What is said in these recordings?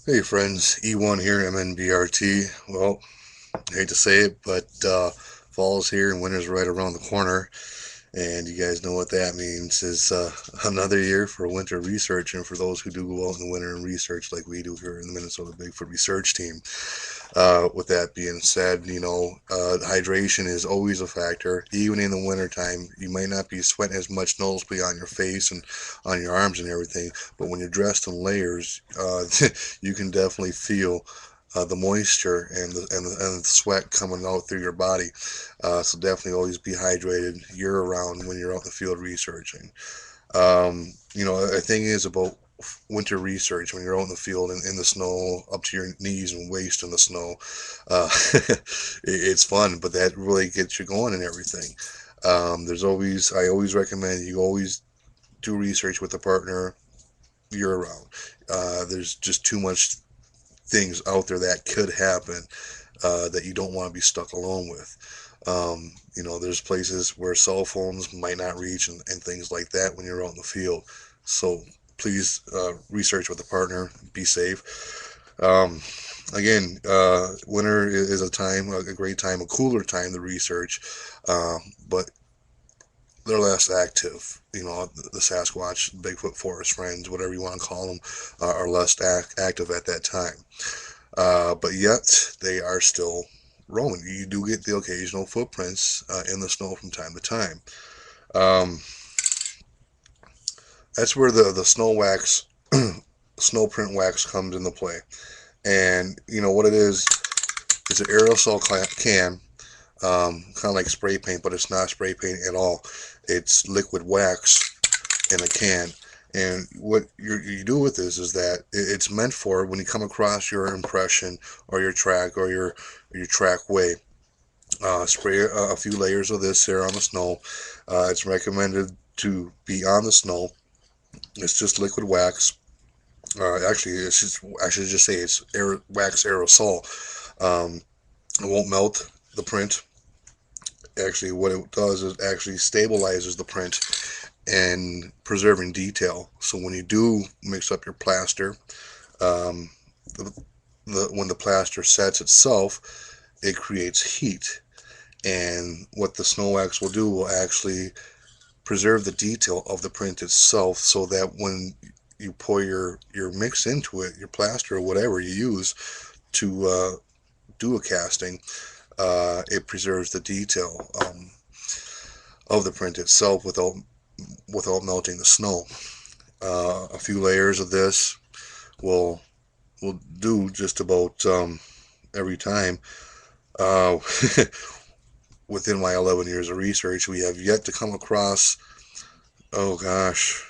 Hey friends, E1 here, MN.B.R.T. Well, I hate to say it, but fall's here and winter's right around the corner. And you guys know what that means is another year for winter research. And for those who do go out in the winter and research like we do here in the Minnesota Bigfoot Research Team. With that being said, hydration is always a factor. Even in the wintertime, you might not be sweating as much noticeably on your face and on your arms and everything, but when you're dressed in layers, you can definitely feel the moisture and the sweat coming out through your body. So definitely always be hydrated year round when you're out in the field researching. A thing is about winter research when you're out in the field in the snow up to your knees and waist in the snow. It's fun, but that really gets you going and everything. I always recommend you always do research with a partner year round. There's just too much things out there that could happen that you don't want to be stuck alone with. There's places where cell phones might not reach and things like that when you're out in the field. So please research with a partner. Be safe. Winter is a great time, a cooler time to research, but they're less active. The Sasquatch, Bigfoot, forest friends, whatever you want to call them, are less active at that time. But yet they are still roaming. You do get the occasional footprints in the snow from time to time. Um, that's where the snow wax, snow print wax comes into play. And you know what it is? It's an aerosol can, kind of like spray paint, but it's not spray paint at all. It's liquid wax in a can. And what you do with this is that it's meant for when you come across your impression or your track or your track way. Spray a few layers of this here on the snow. It's recommended to be on the snow. It's just liquid wax. I should just say it's wax aerosol. Um, it won't melt the print. Actually, what it does is actually stabilizes the print and preserving detail. So when you do mix up your plaster, um, the, when the plaster sets itself, it creates heat. And what the snow wax will do will actually preserve the detail of the print itself so that when you pour your mix into it, your plaster or whatever you use to do a casting, it preserves the detail of the print itself without melting the snow. A few layers of this will will do just about every time. Uh, within my 11 years of research, we have yet to come across, oh gosh,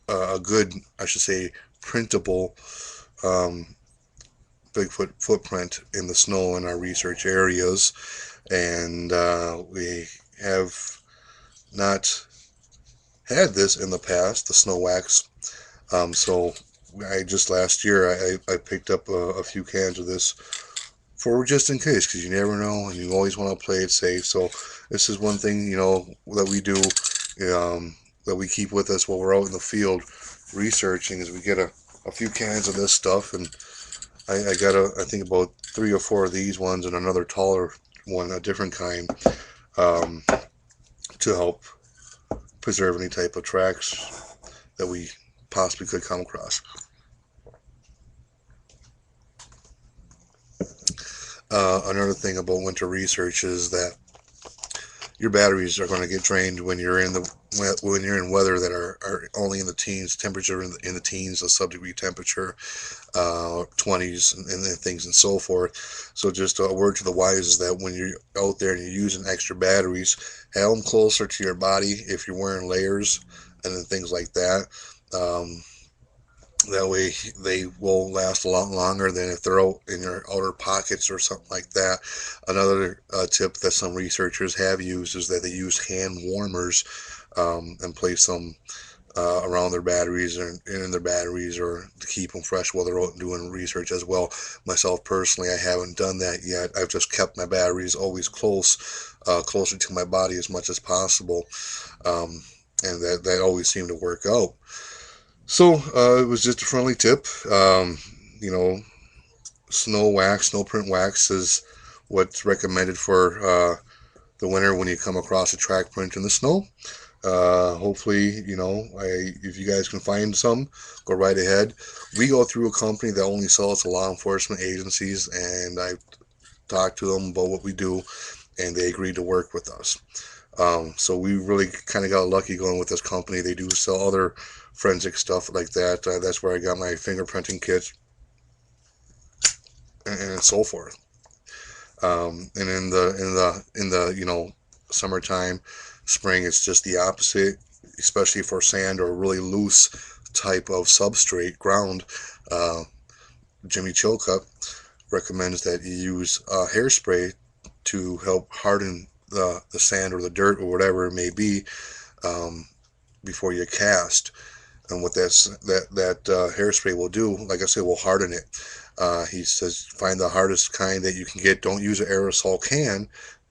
a good, I should say, printable um, Bigfoot footprint in the snow in our research areas. And we have not had this in the past, the snow wax. So I just last year I picked up a few cans of this for just in case, because you never know, and you always want to play it safe. So this is one thing that we do, that we keep with us while we're out in the field researching, is we get a few cans of this stuff, and I got I think about 3 or 4 of these ones and another taller one, a different kind, um, to help preserve any type of tracks that we possibly could come across. Another thing about winter research is that your batteries are going to get drained when you're in weather that are only in the teens, temperature in the teens, a sub-degree temperature, 20s and things and so forth. So just a word to the wise is that when you're out there and you're using extra batteries, have them closer to your body if you're wearing layers and then things like that. Um, that way they will last a lot longer than if they're out in your outer pockets or something like that. Another tip that some researchers have used is that they use hand warmers and place them around their batteries or in their batteries or to keep them fresh while they're out doing research as well. Myself personally, I haven't done that yet. I've just kept my batteries always closer to my body as much as possible, um, and that always seemed to work out. So it was just a friendly tip. you know, snow wax, snow print wax is what's recommended for the winter when you come across a track print in the snow. Hopefully, if you guys can find some, go right ahead. We go through a company that only sells to law enforcement agencies, and I talked to them about what we do, and they agreed to work with us. So we really kind of got lucky going with this company. They do sell other forensic stuff like that. That's where I got my fingerprinting kits and so forth. And in the summertime, spring, it's just the opposite, especially for sand or really loose type of substrate ground. Uh, Jimmy Chilcup recommends that you use hairspray to help harden the sand or the dirt or whatever it may be, um, before you cast. And what that hairspray will do, like I said, will harden it. He says find the hardest kind that you can get. Don't use an aerosol can,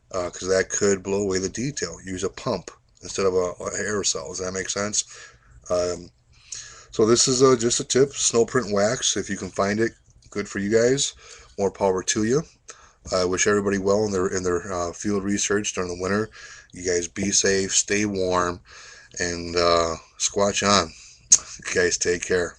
because that could blow away the detail. Use a pump instead of a aerosol. Does that make sense? Um, so this is just a tip. Snow print wax. If you can find it, good for you guys. More power to you. I wish everybody well in their field research during the winter. You guys be safe, stay warm, and squatch on. You guys take care.